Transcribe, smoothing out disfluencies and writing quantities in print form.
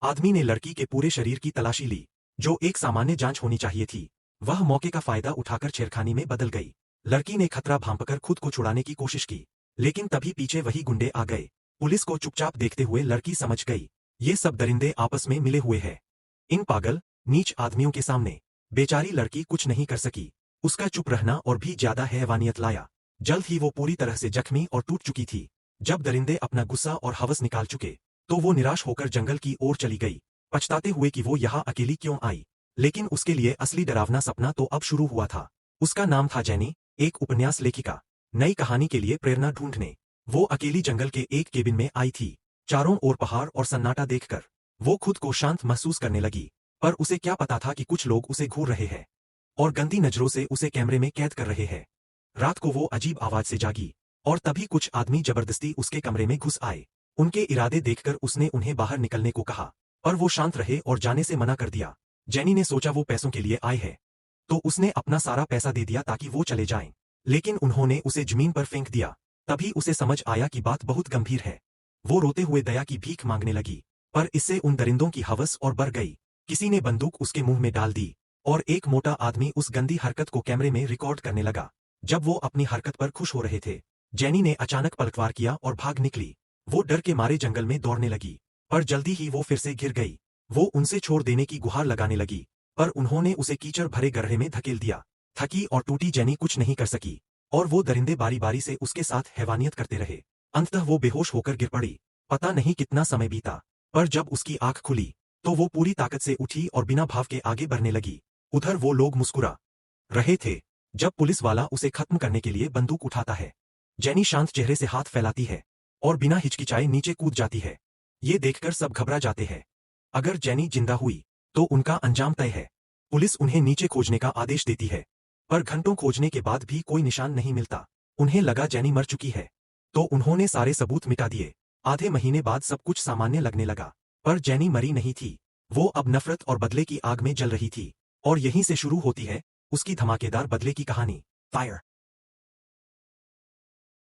आदमी ने लड़की के पूरे शरीर की तलाशी ली, जो एक सामान्य जांच होनी चाहिए थी। वह मौके का फायदा उठाकर छेड़खानी में बदल गई। लड़की ने खतरा भांपकर खुद को छुड़ाने की कोशिश की, लेकिन तभी पीछे वही गुंडे आ गए। पुलिस को चुपचाप देखते हुए लड़की समझ गई, ये सब दरिंदे आपस में मिले हुए हैं। इन पागल, नीच आदमियों के सामने बेचारी लड़की कुछ नहीं कर सकी। उसका चुप रहना और भी ज्यादा हैवानियत लाया। जल्द ही वो पूरी तरह से जख्मी और टूट चुकी थी। जब दरिंदे अपना गुस्सा और हवस निकाल चुके, तो वो निराश होकर जंगल की ओर चली गई, पछताते हुए कि वो यहाँ अकेली क्यों आई। लेकिन उसके लिए असली डरावना सपना तो अब शुरू हुआ था। उसका नाम था जेनी, एक उपन्यास लेखिका। नई कहानी के लिए प्रेरणा ढूंढने वो अकेली जंगल के एक केबिन में आई थी। चारों ओर पहाड़ और सन्नाटा देखकर वो खुद को शांत महसूस करने लगी, पर उसे क्या पता था कि कुछ लोग उसे घूर रहे हैं और गंदी नजरों से उसे कैमरे में कैद कर रहे हैं। रात को वो अजीब आवाज से जागी, और तभी कुछ आदमी जबरदस्ती उसके कमरे में घुस आए। उनके इरादे देखकर उसने उन्हें बाहर निकलने को कहा, पर वो शांत रहे और जाने से मना कर दिया। जेनी ने सोचा वो पैसों के लिए आए हैं, तो उसने अपना सारा पैसा दे दिया ताकि वो चले जाएं। लेकिन उन्होंने उसे जमीन पर फेंक दिया। तभी उसे समझ आया कि बात बहुत गंभीर है। वो रोते हुए दया की भीख मांगने लगी, पर इससे उन दरिंदों की हवस और बढ़ गई। किसी ने बंदूक उसके मुंह में डाल दी, और एक मोटा आदमी उस गंदी हरकत को कैमरे में रिकॉर्ड करने लगा। जब वो अपनी हरकत पर खुश हो रहे थे, जेनी ने अचानक पलटवार किया और भाग निकली। वो डर के मारे जंगल में दौड़ने लगी, पर जल्दी ही वो फिर से गिर गई। वो उनसे छोड़ देने की गुहार लगाने लगी, पर उन्होंने उसे कीचड़ भरे गड्ढे में धकेल दिया। थकी और टूटी जेनी कुछ नहीं कर सकी, और वो दरिंदे बारी बारी से उसके साथ हैवानियत करते रहे। अंततः वो बेहोश होकर गिर पड़ी। पता नहीं कितना समय बीता, पर जब उसकी आंख खुली, तो वो पूरी ताकत से उठी और बिना भाव के आगे बढ़ने लगी। उधर वो लोग मुस्कुरा रहे थे जब पुलिस वाला उसे खत्म करने के लिए बंदूक उठाता है। जेनी शांत चेहरे से हाथ फैलाती है और बिना हिचकिचाए नीचे कूद जाती है। ये देखकर सब घबरा जाते हैं। अगर जेनी जिंदा हुई, तो उनका अंजाम तय है। पुलिस उन्हें नीचे खोजने का आदेश देती है, पर घंटों खोजने के बाद भी कोई निशान नहीं मिलता। उन्हें लगा जेनी मर चुकी है, तो उन्होंने सारे सबूत मिटा दिए। आधे महीने बाद सब कुछ सामान्य लगने लगा, पर जेनी मरी नहीं थी। वो अब नफरत और बदले की आग में जल रही थी, और यहीं से शुरू होती है उसकी धमाकेदार बदले की कहानी। फायर।